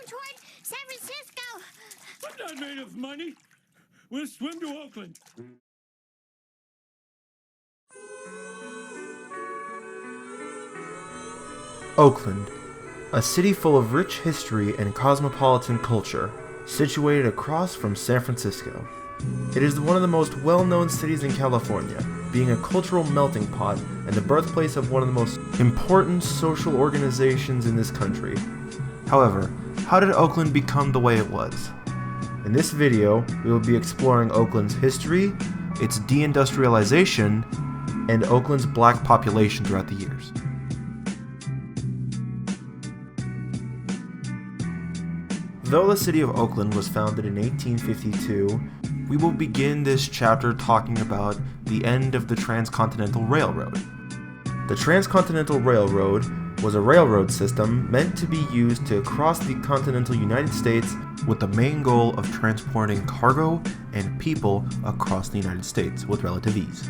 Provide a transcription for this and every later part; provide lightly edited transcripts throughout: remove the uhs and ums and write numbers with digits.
toward San Francisco. I'm not made of money. We'll swim to Oakland. Oakland, a city full of rich history and cosmopolitan culture, situated across from San Francisco. It is one of the most well-known cities in California, being a cultural melting pot and the birthplace of one of the most important social organizations in this country. However, how did Oakland become the way it was? In this video, we will be exploring Oakland's history, its deindustrialization, and Oakland's black population throughout the years. Though the city of Oakland was founded in 1852, we will begin this chapter talking about the end of the Transcontinental Railroad. The Transcontinental Railroad was a railroad system meant to be used to cross the continental United States with the main goal of transporting cargo and people across the United States with relative ease.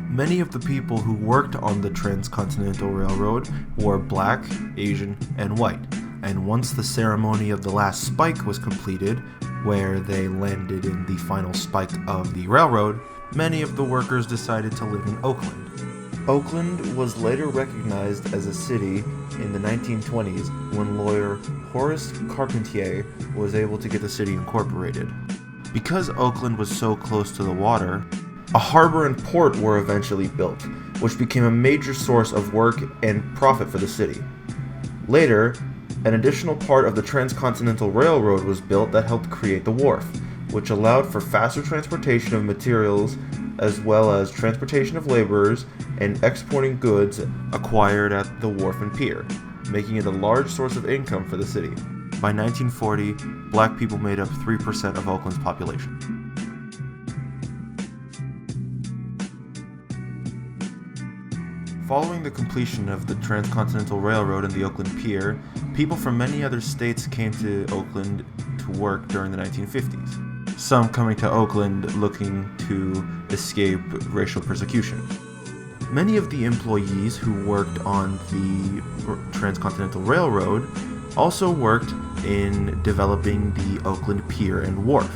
Many of the people who worked on the Transcontinental Railroad were black, Asian, and white, and once the ceremony of the last spike was completed, where they landed in the final spike of the railroad, many of the workers decided to live in Oakland. Oakland was later recognized as a city in the 1920s when lawyer Horace Carpentier was able to get the city incorporated. Because Oakland was so close to the water, a harbor and port were eventually built, which became a major source of work and profit for the city. Later, an additional part of the Transcontinental Railroad was built that helped create the wharf, which allowed for faster transportation of materials as well as transportation of laborers and exporting goods acquired at the wharf and pier, making it a large source of income for the city. By 1940, black people made up 3% of Oakland's population. Following the completion of the Transcontinental Railroad and the Oakland Pier, people from many other states came to Oakland to work during the 1950s, some coming to Oakland looking to escape racial persecution. Many of the employees who worked on the Transcontinental Railroad also worked in developing the Oakland Pier and Wharf.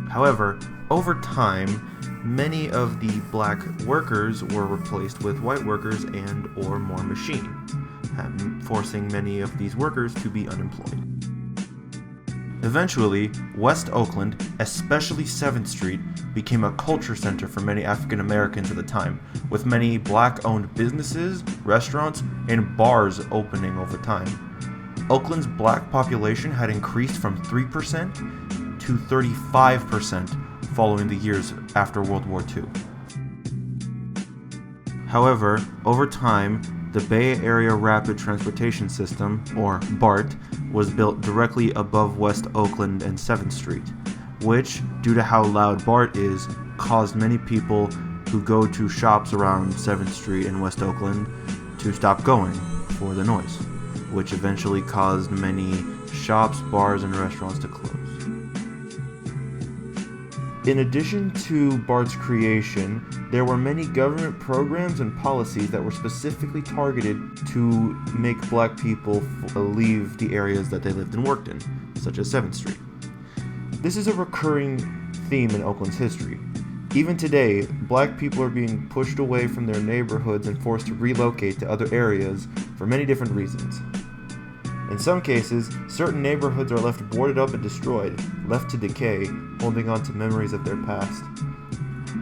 However, over time, many of the black workers were replaced with white workers and or more machines, forcing many of these workers to be unemployed. Eventually, West Oakland, especially 7th Street, became a culture center for many African Americans at the time, with many black-owned businesses, restaurants, and bars opening over time. Oakland's black population had increased from 3% to 35% following the years after World War II. However, over time, the Bay Area Rapid Transportation System, or BART, was built directly above West Oakland and 7th Street, which, due to how loud BART is, caused many people who go to shops around 7th Street and West Oakland to stop going for the noise, which eventually caused many shops, bars, and restaurants to close. In addition to BART's creation, there were many government programs and policies that were specifically targeted to make black people leave the areas that they lived and worked in, such as 7th Street. This is a recurring theme in Oakland's history. Even today, black people are being pushed away from their neighborhoods and forced to relocate to other areas for many different reasons. In some cases, certain neighborhoods are left boarded up and destroyed, left to decay, holding on to memories of their past.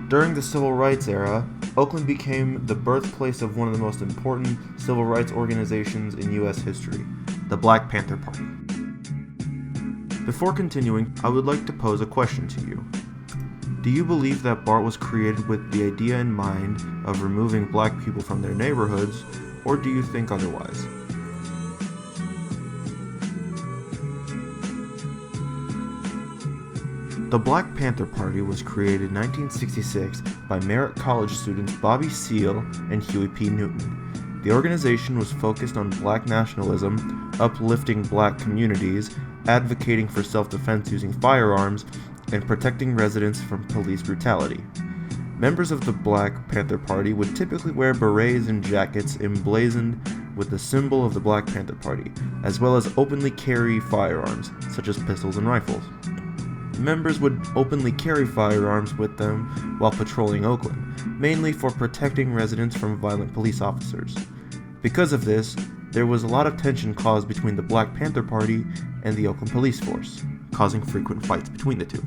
During the Civil Rights era, Oakland became the birthplace of one of the most important civil rights organizations in U.S. history, the Black Panther Party. Before continuing, I would like to pose a question to you. Do you believe that BART was created with the idea in mind of removing black people from their neighborhoods, or do you think otherwise? The Black Panther Party was created in 1966 by Merritt College students Bobby Seale and Huey P. Newton. The organization was focused on black nationalism, uplifting black communities, advocating for self-defense using firearms, and protecting residents from police brutality. Members of the Black Panther Party would typically wear berets and jackets emblazoned with the symbol of the Black Panther Party, as well as openly carry firearms, such as pistols and rifles. Members would openly carry firearms with them while patrolling Oakland, mainly for protecting residents from violent police officers. Because of this, there was a lot of tension caused between the Black Panther Party and the Oakland Police Force, causing frequent fights between the two.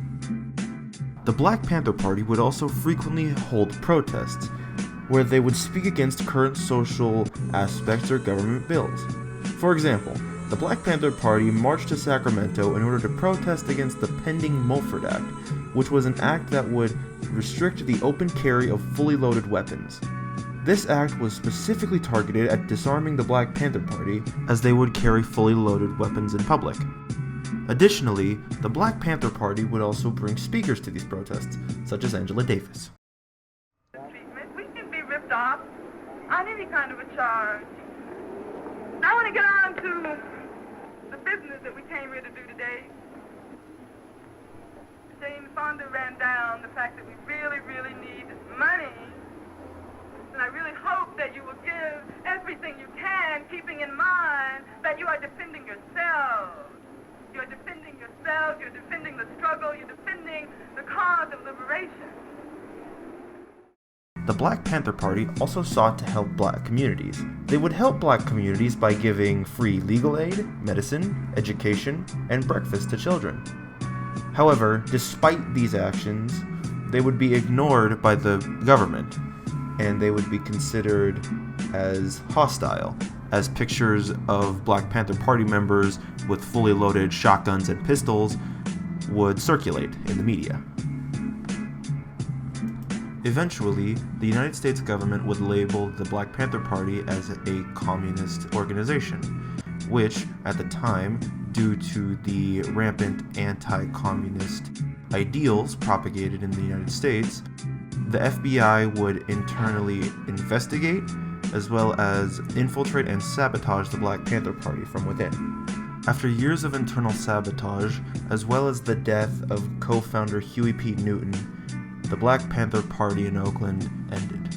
The Black Panther Party would also frequently hold protests, where they would speak against current social aspects or government bills. For example, the Black Panther Party marched to Sacramento in order to protest against the pending Mulford Act, which was an act that would restrict the open carry of fully loaded weapons. This act was specifically targeted at disarming the Black Panther Party, as they would carry fully loaded weapons in public. Additionally, the Black Panther Party would also bring speakers to these protests, such as Angela Davis. We can be ripped off on any kind of a charge. I want to get on to the business that we came here to do today. James Fonda ran down the fact that we really, really need money. And I really hope that you will give everything you can, keeping in mind that you are defending yourselves. You're defending yourselves, you're defending the struggle, you're defending the cause of liberation. The Black Panther Party also sought to help Black communities. They would help Black communities by giving free legal aid, medicine, education, and breakfast to children. However, despite these actions, they would be ignored by the government, and they would be considered as hostile, as pictures of Black Panther Party members with fully loaded shotguns and pistols would circulate in the media. Eventually, the United States government would label the Black Panther Party as a communist organization, which, at the time, due to the rampant anti-communist ideals propagated in the United States, the FBI would internally investigate, as well as infiltrate and sabotage the Black Panther Party from within. After years of internal sabotage, as well as the death of co-founder Huey P. Newton, the Black Panther Party in Oakland ended.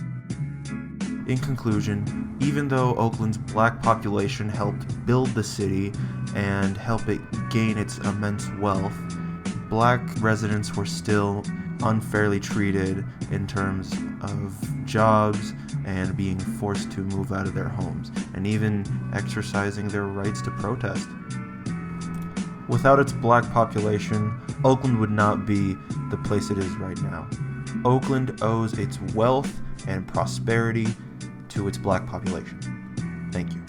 In conclusion, even though Oakland's Black population helped build the city and help it gain its immense wealth, Black residents were still unfairly treated in terms of jobs and being forced to move out of their homes, and even exercising their rights to protest. Without its Black population, Oakland would not be the place it is right now. Oakland owes its wealth and prosperity to its Black population. Thank you.